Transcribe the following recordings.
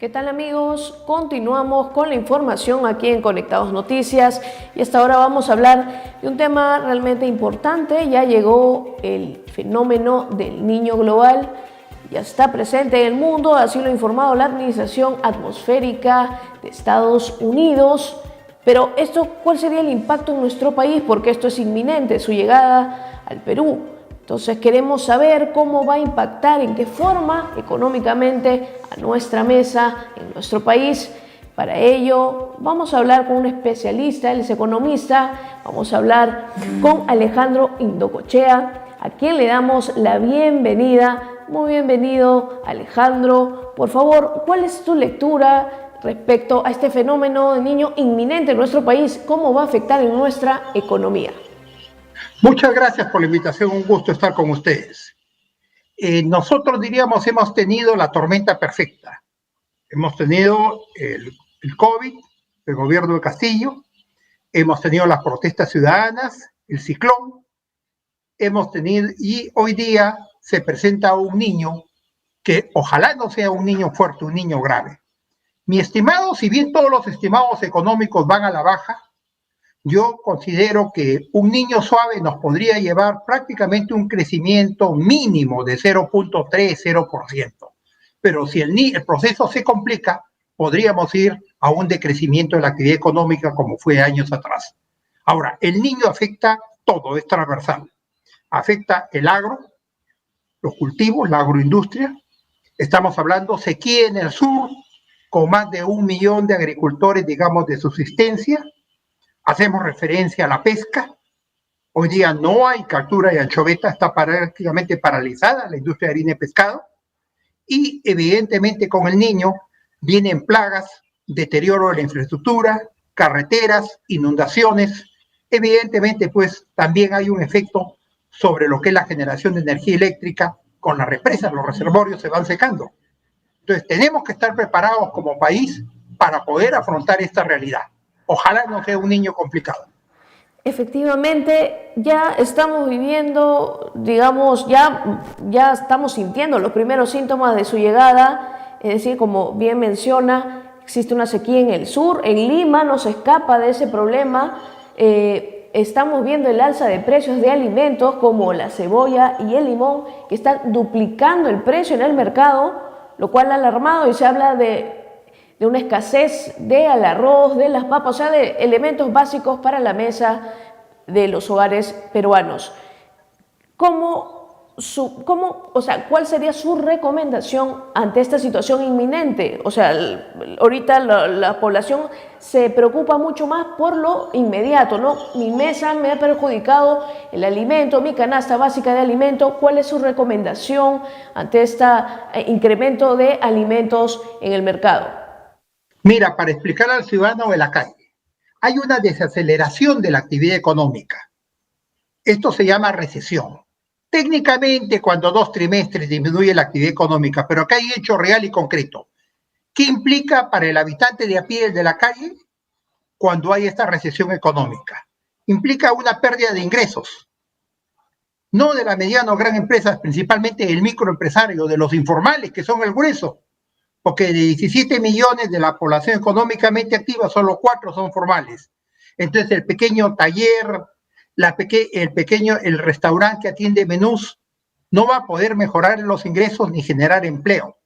¿Qué tal, amigos? Continuamos con la información aquí en Conectados Noticias y hasta ahora vamos a hablar de un tema realmente importante. Ya llegó el fenómeno del niño global, ya está presente en el mundo, así lo ha informado la Administración Atmosférica de Estados Unidos. Pero ¿cuál sería el impacto en nuestro país? Porque esto es inminente, su llegada al Perú. Entonces queremos saber cómo va a impactar, en qué forma económicamente a nuestra mesa, en nuestro país. Para ello vamos a hablar con un especialista, él es economista, vamos a hablar con Alejandro Indocochea, a quien le damos la bienvenida. Muy bienvenido, Alejandro. Por favor, ¿cuál es tu lectura respecto a este fenómeno de niño inminente en nuestro país? ¿Cómo va a afectar en nuestra economía? Muchas gracias por la invitación, un gusto estar con ustedes. Nosotros diríamos hemos tenido la tormenta perfecta. Hemos tenido el COVID, el gobierno de Castillo, hemos tenido las protestas ciudadanas, el ciclón, y hoy día se presenta un niño que ojalá no sea un niño fuerte, un niño grave. Mi estimado, si bien todos los estimados económicos van a la baja, yo considero que un niño suave nos podría llevar prácticamente un crecimiento mínimo de 0.3, 0%. Pero si el proceso se complica, podríamos ir a un decrecimiento de la actividad económica como fue años atrás. Ahora, el niño afecta todo, es transversal. Afecta el agro, los cultivos, la agroindustria. Estamos hablando sequía en el sur, con más de 1 millón de agricultores, digamos, de subsistencia. Hacemos referencia a la pesca. Hoy día no hay captura de anchoveta, está prácticamente paralizada la industria de harina y pescado. Y evidentemente con el niño vienen plagas, deterioro de la infraestructura, carreteras, inundaciones. Evidentemente, pues también hay un efecto sobre lo que es la generación de energía eléctrica. Con las represas, los reservorios se van secando. Entonces tenemos que estar preparados como país para poder afrontar esta realidad. Ojalá no sea un niño complicado. Efectivamente, ya estamos viviendo, digamos, ya estamos sintiendo los primeros síntomas de su llegada, es decir, como bien menciona, existe una sequía en el sur, en Lima no se escapa de ese problema, estamos viendo el alza de precios de alimentos como la cebolla y el limón, que están duplicando el precio en el mercado, lo cual ha alarmado y se habla de una escasez del arroz, de las papas, o sea, de elementos básicos para la mesa de los hogares peruanos. ¿Cuál sería su recomendación ante esta situación inminente? O sea, ahorita la población se preocupa mucho más por lo inmediato, ¿no? Mi mesa me ha perjudicado el alimento, mi canasta básica de alimento. ¿Cuál es su recomendación ante este incremento de alimentos en el mercado? Mira, para explicar al ciudadano de la calle, hay una desaceleración de la actividad económica. Esto se llama recesión. Técnicamente, cuando 2 trimestres disminuye la actividad económica, pero acá hay hecho real y concreto. ¿Qué implica para el habitante de a pie de la calle cuando hay esta recesión económica? Implica una pérdida de ingresos. No de la mediana o gran empresa, principalmente del microempresario, de los informales, que son el grueso. Porque de 17 millones de la población económicamente activa, solo 4 son formales. Entonces el pequeño taller, el restaurante que atiende menús, no va a poder mejorar los ingresos ni generar empleo.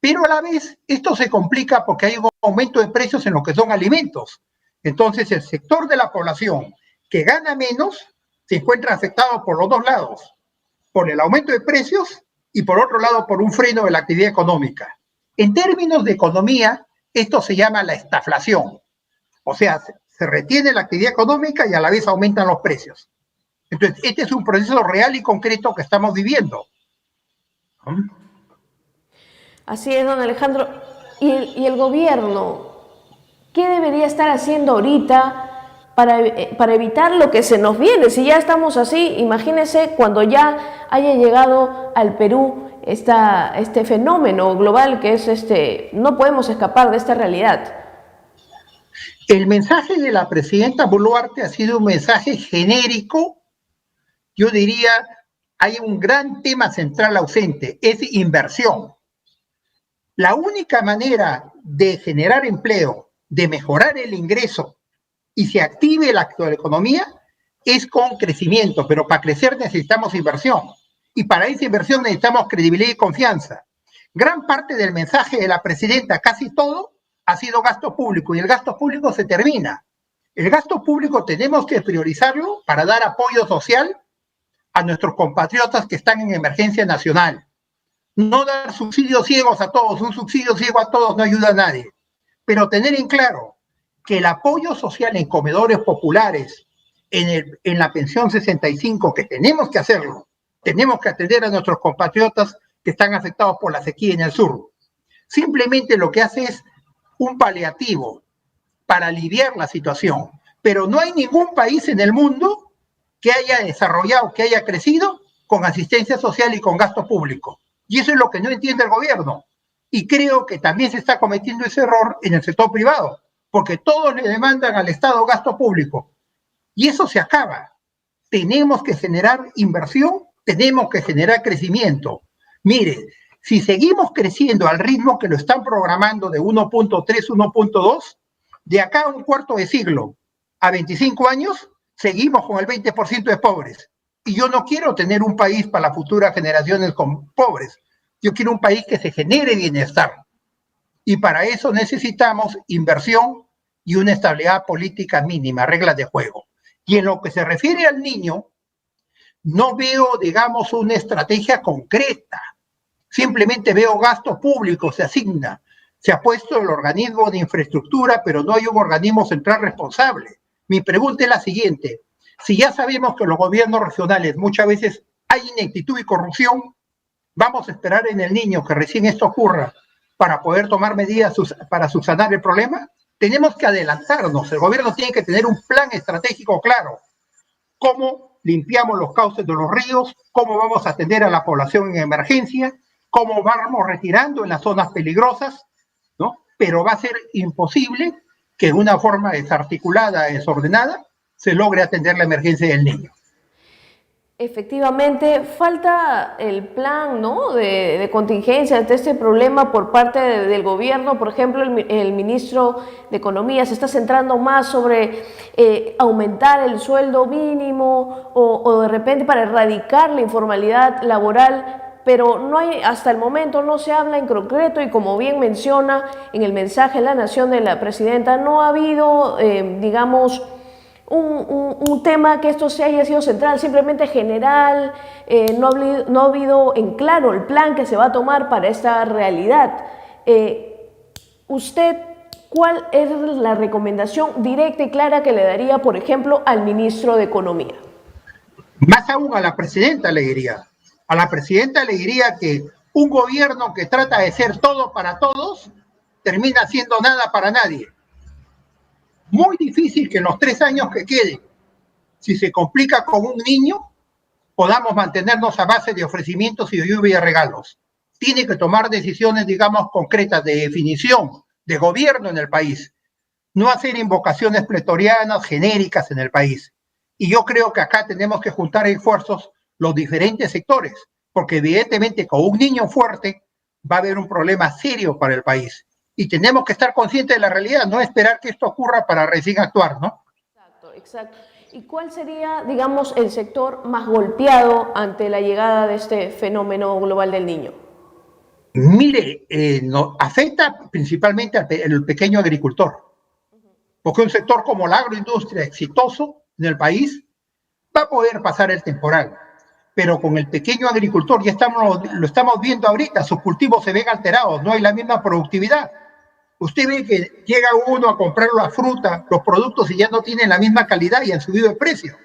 Pero a la vez esto se complica porque hay un aumento de precios en lo que son alimentos. Entonces el sector de la población que gana menos se encuentra afectado por los dos lados, por el aumento de precios y por otro lado por un freno de la actividad económica. En términos de economía, esto se llama la estaflación. O sea, se retiene la actividad económica y a la vez aumentan los precios. Entonces, este es un proceso real y concreto que estamos viviendo. Así es, don Alejandro. ¿Y el gobierno qué debería estar haciendo ahorita para evitar lo que se nos viene? Si ya estamos así, imagínese cuando ya haya llegado al Perú este fenómeno global que es no podemos escapar de esta realidad. El mensaje de la presidenta Boluarte ha sido un mensaje genérico. Yo diría, hay un gran tema central ausente, es inversión. La única manera de generar empleo, de mejorar el ingreso y se active la economía es con crecimiento, pero para crecer necesitamos inversión. Y para esa inversión necesitamos credibilidad y confianza. Gran parte del mensaje de la presidenta, casi todo, ha sido gasto público y el gasto público se termina. El gasto público tenemos que priorizarlo para dar apoyo social a nuestros compatriotas que están en emergencia nacional. No dar subsidios ciegos a todos, un subsidio ciego a todos no ayuda a nadie. Pero tener en claro que el apoyo social en comedores populares, en la pensión 65, que tenemos que hacerlo, tenemos que atender a nuestros compatriotas que están afectados por la sequía en el sur. Simplemente lo que hace es un paliativo para aliviar la situación, pero no hay ningún país en el mundo que haya desarrollado, que haya crecido con asistencia social y con gasto público. Y eso es lo que no entiende el gobierno. Y creo que también se está cometiendo ese error en el sector privado, porque todos le demandan al Estado gasto público. Y eso se acaba. Tenemos que generar inversión, tenemos que generar crecimiento. Mire, si seguimos creciendo al ritmo que lo están programando de 1.3, 1.2, de acá a un cuarto de siglo, a 25 años, seguimos con el 20% de pobres. Y yo no quiero tener un país para las futuras generaciones con pobres. Yo quiero un país que se genere bienestar. Y para eso necesitamos inversión y una estabilidad política mínima, reglas de juego. Y en lo que se refiere al niño, no veo, digamos, una estrategia concreta. Simplemente veo gasto público, se asigna. Se ha puesto el organismo de infraestructura, pero no hay un organismo central responsable. Mi pregunta es la siguiente. Si ya sabemos que los gobiernos regionales muchas veces hay ineptitud y corrupción, ¿vamos a esperar en el niño que recién esto ocurra para poder tomar medidas para subsanar el problema? Tenemos que adelantarnos. El gobierno tiene que tener un plan estratégico claro. ¿Cómo limpiamos los cauces de los ríos? ¿Cómo vamos a atender a la población en emergencia? ¿Cómo vamos retirando en las zonas peligrosas? ¿No? Pero va a ser imposible que de una forma desarticulada, desordenada, se logre atender la emergencia del niño. Efectivamente, falta el plan, ¿no?, de contingencia ante este problema por parte del gobierno. Por ejemplo, el ministro de Economía se está centrando más sobre aumentar el sueldo mínimo o de repente para erradicar la informalidad laboral, pero no hay, hasta el momento no se habla en concreto y como bien menciona en el mensaje de la Nación de la presidenta, no ha habido, digamos, un tema que esto se haya sido central, simplemente general, no ha habido en claro el plan que se va a tomar para esta realidad. ¿Usted cuál es la recomendación directa y clara que le daría, por ejemplo, al ministro de Economía? Más aún a la presidenta le diría. A la presidenta le diría que un gobierno que trata de ser todo para todos termina siendo nada para nadie. Muy difícil que en los 3 años que queden, si se complica con un niño, podamos mantenernos a base de ofrecimientos y de lluvia de regalos. Tiene que tomar decisiones, digamos, concretas de definición de gobierno en el país, no hacer invocaciones pretorianas, genéricas en el país. Y yo creo que acá tenemos que juntar esfuerzos los diferentes sectores, porque evidentemente con un niño fuerte va a haber un problema serio para el país. Y tenemos que estar conscientes de la realidad, no esperar que esto ocurra para recién actuar, ¿no? Exacto, exacto. ¿Y cuál sería, digamos, el sector más golpeado ante la llegada de este fenómeno global del niño? Mire, afecta principalmente al pequeño agricultor, porque un sector como la agroindustria exitoso en el país va a poder pasar el temporal, pero con el pequeño agricultor ya lo estamos viendo ahorita, sus cultivos se ven alterados, no hay la misma productividad. Usted ve que llega uno a comprar la fruta, los productos y ya no tienen la misma calidad y han subido de precio.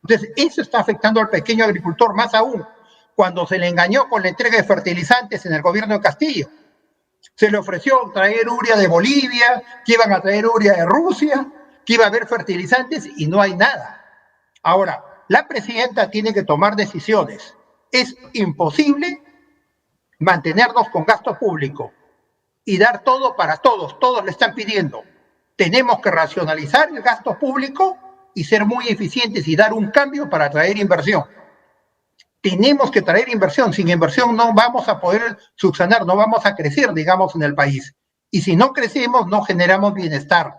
Entonces, eso está afectando al pequeño agricultor más aún cuando se le engañó con la entrega de fertilizantes en el gobierno de Castillo. Se le ofreció traer urea de Bolivia, que iban a traer urea de Rusia, que iba a haber fertilizantes y no hay nada. Ahora, la presidenta tiene que tomar decisiones. Es imposible mantenernos con gasto público y dar todo para todos, todos le están pidiendo. Tenemos que racionalizar el gasto público y ser muy eficientes y dar un cambio para atraer inversión. Tenemos que traer inversión. Sin inversión no vamos a poder subsanar, no vamos a crecer, digamos, en el país. Y si no crecemos, no generamos bienestar.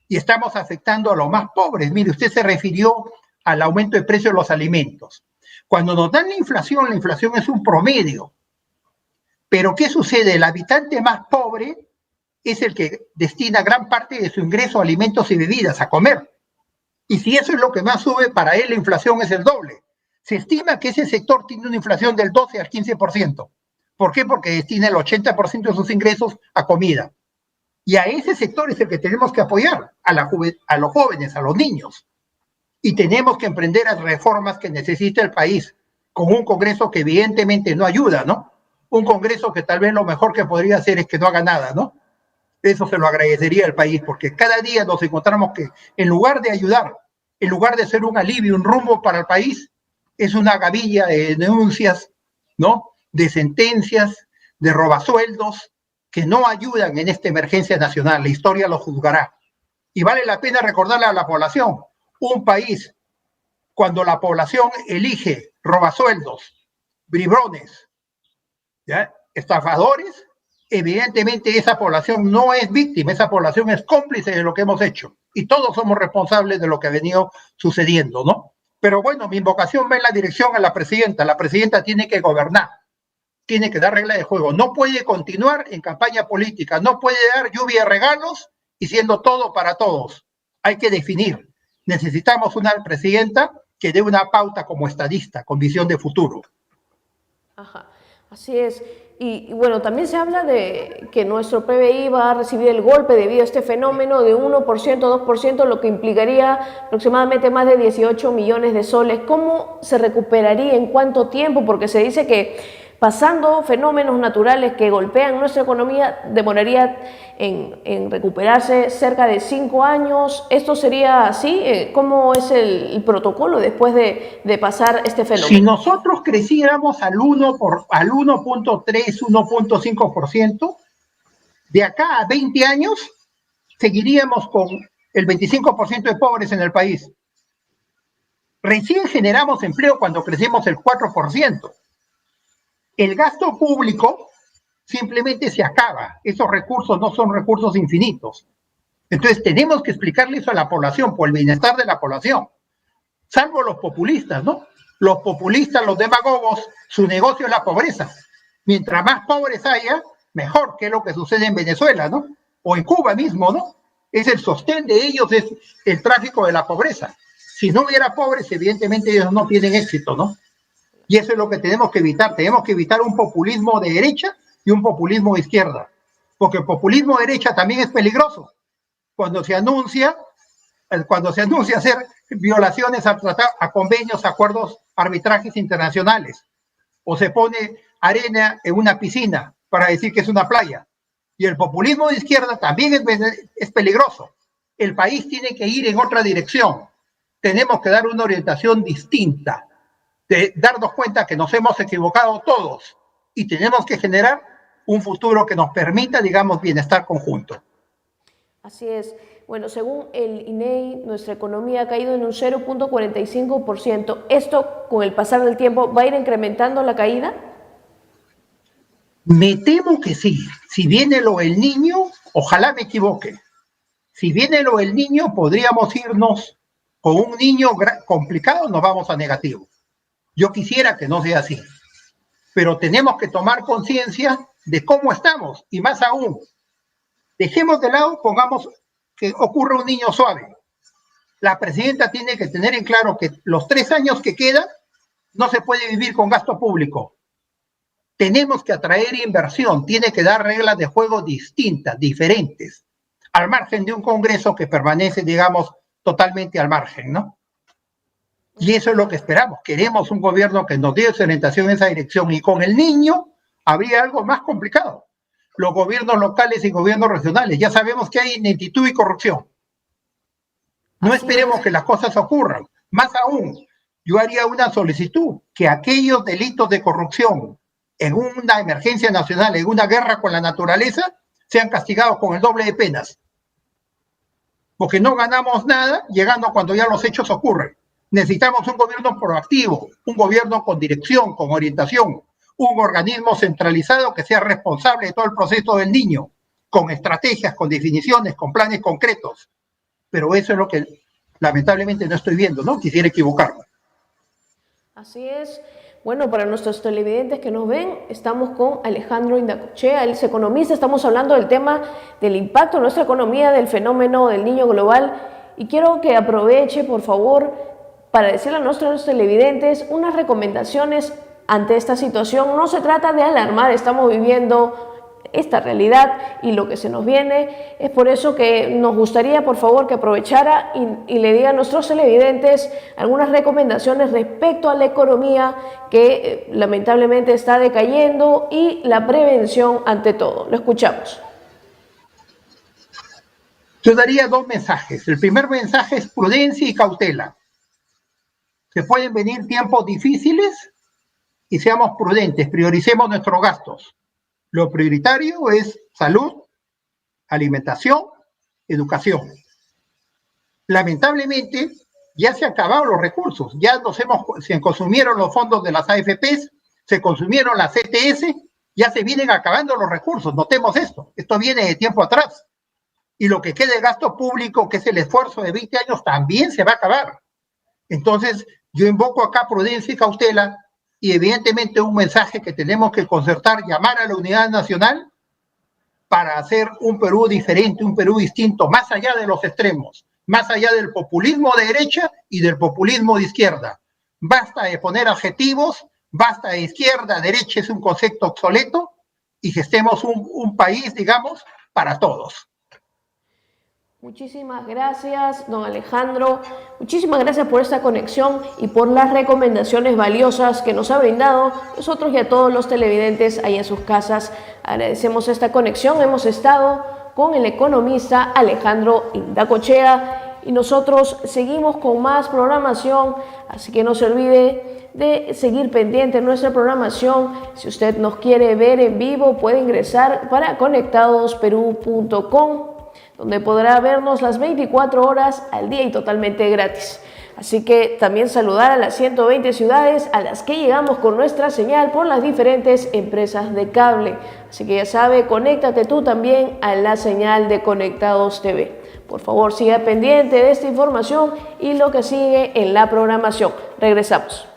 Y estamos afectando a los más pobres. Mire, usted se refirió al aumento de precios de los alimentos. Cuando nos dan la inflación es un promedio. Pero ¿qué sucede? El habitante más pobre es el que destina gran parte de su ingreso a alimentos y bebidas, a comer. Y si eso es lo que más sube, para él la inflación es el doble. Se estima que ese sector tiene una inflación del 12 al 15%. ¿Por qué? Porque destina el 80% de sus ingresos a comida. Y a ese sector es el que tenemos que apoyar, a los jóvenes, a los niños. Y tenemos que emprender las reformas que necesita el país, con un Congreso que evidentemente no ayuda, ¿no? Un Congreso que tal vez lo mejor que podría hacer es que no haga nada, ¿no? Eso se lo agradecería al país, porque cada día nos encontramos que en lugar de ayudar, en lugar de ser un alivio, un rumbo para el país, es una gavilla de denuncias, ¿no? De sentencias, de robasueldos, que no ayudan en esta emergencia nacional. La historia lo juzgará. Y vale la pena recordarle a la población, un país, cuando la población elige robasueldos, bribones, ¿ya? Estafadores, evidentemente esa población no es víctima, esa población es cómplice de lo que hemos hecho. Y todos somos responsables de lo que ha venido sucediendo, ¿no? Pero bueno, mi invocación va en la dirección a la presidenta. La presidenta tiene que gobernar, tiene que dar reglas de juego. No puede continuar en campaña política, no puede dar lluvia de regalos y siendo todo para todos. Hay que definir. Necesitamos una presidenta que dé una pauta como estadista, con visión de futuro. Ajá, así es. Y bueno, también se habla de que nuestro PBI va a recibir el golpe debido a este fenómeno de 1%, 2%, lo que implicaría aproximadamente más de 18 millones de soles. ¿Cómo se recuperaría? ¿En cuánto tiempo? Porque se dice que pasando fenómenos naturales que golpean nuestra economía, demoraría en recuperarse cerca de 5 años. ¿Esto sería así? ¿Cómo es el protocolo después de pasar este fenómeno? Si nosotros creciéramos al 1.3, 1.5%, de acá a 20 años seguiríamos con el 25% de pobres en el país. Recién generamos empleo cuando crecemos el 4%. El gasto público simplemente se acaba. Esos recursos no son recursos infinitos. Entonces tenemos que explicarle eso a la población, por el bienestar de la población. Salvo los populistas, ¿no? Los populistas, los demagogos, su negocio es la pobreza. Mientras más pobres haya, mejor, que es lo que sucede en Venezuela, ¿no? O en Cuba mismo, ¿no? Es el sostén de ellos, es el tráfico de la pobreza. Si no hubiera pobres, evidentemente ellos no tienen éxito, ¿no? Y eso es lo que tenemos que evitar. Tenemos que evitar un populismo de derecha y un populismo de izquierda. Porque el populismo de derecha también es peligroso. Cuando se anuncia hacer violaciones a convenios, acuerdos, arbitrajes internacionales. O se pone arena en una piscina para decir que es una playa. Y el populismo de izquierda también es peligroso. El país tiene que ir en otra dirección. Tenemos que dar una orientación distinta, de darnos cuenta que nos hemos equivocado todos y tenemos que generar un futuro que nos permita, digamos, bienestar conjunto. Así es. Bueno, según el INEI, nuestra economía ha caído en un 0.45%. ¿Esto, con el pasar del tiempo, va a ir incrementando la caída? Me temo que sí. Si viene lo del niño, ojalá me equivoque. Si viene lo del niño, podríamos irnos con un niño complicado, nos vamos a negativo. Yo quisiera que no sea así, pero tenemos que tomar conciencia de cómo estamos, y más aún, dejemos de lado, pongamos que ocurra un niño suave. La presidenta tiene que tener en claro que los 3 años que quedan no se puede vivir con gasto público. Tenemos que atraer inversión, tiene que dar reglas de juego distintas, diferentes, al margen de un Congreso que permanece, digamos, totalmente al margen, ¿no? Y eso es lo que esperamos. Queremos un gobierno que nos dé orientación en esa dirección. Y con el niño habría algo más complicado. Los gobiernos locales y gobiernos regionales. Ya sabemos que hay ineptitud y corrupción. No esperemos que las cosas ocurran. Más aún, yo haría una solicitud que aquellos delitos de corrupción en una emergencia nacional, en una guerra con la naturaleza, sean castigados con el doble de penas. Porque no ganamos nada llegando cuando ya los hechos ocurren. Necesitamos un gobierno proactivo, un gobierno con dirección, con orientación, un organismo centralizado que sea responsable de todo el proceso del niño, con estrategias, con definiciones, con planes concretos. Pero eso es lo que lamentablemente no estoy viendo, ¿no? Quisiera equivocarme. Así es. Bueno, para nuestros televidentes que nos ven, estamos con Alejandro Indacochea, él es economista, estamos hablando del tema del impacto en nuestra economía del fenómeno del niño global y quiero que aproveche, por favor, para decirle a nuestros televidentes unas recomendaciones ante esta situación. No se trata de alarmar, estamos viviendo esta realidad y lo que se nos viene. Es por eso que nos gustaría, por favor, que aprovechara y le diga a nuestros televidentes algunas recomendaciones respecto a la economía que lamentablemente está decayendo y la prevención ante todo. Lo escuchamos. Yo daría dos mensajes. El primer mensaje es prudencia y cautela. Se pueden venir tiempos difíciles y seamos prudentes, prioricemos nuestros gastos. Lo prioritario es salud, alimentación, educación. Lamentablemente, ya se han acabado los recursos, se consumieron los fondos de las AFPs, se consumieron las CTS, ya se vienen acabando los recursos, notemos esto viene de tiempo atrás. Y lo que queda de gasto público, que es el esfuerzo de 20 años, también se va a acabar. Entonces, yo invoco acá prudencia y cautela, y evidentemente un mensaje que tenemos que concertar, llamar a la unidad nacional para hacer un Perú diferente, un Perú distinto, más allá de los extremos, más allá del populismo de derecha y del populismo de izquierda. Basta de poner adjetivos, basta de izquierda, derecha es un concepto obsoleto y gestemos un país, digamos, para todos. Muchísimas gracias, don Alejandro. Muchísimas gracias por esta conexión y por las recomendaciones valiosas que nos ha brindado nosotros y a todos los televidentes ahí en sus casas. Agradecemos esta conexión. Hemos estado con el economista Alejandro Indacochea y nosotros seguimos con más programación, así que no se olvide de seguir pendiente de nuestra programación. Si usted nos quiere ver en vivo, puede ingresar para conectadosperú.com, donde podrá vernos las 24 horas al día y totalmente gratis. Así que también saludar a las 120 ciudades a las que llegamos con nuestra señal por las diferentes empresas de cable. Así que ya sabe, conéctate tú también a la señal de Conectados TV. Por favor, siga pendiente de esta información y lo que sigue en la programación. Regresamos.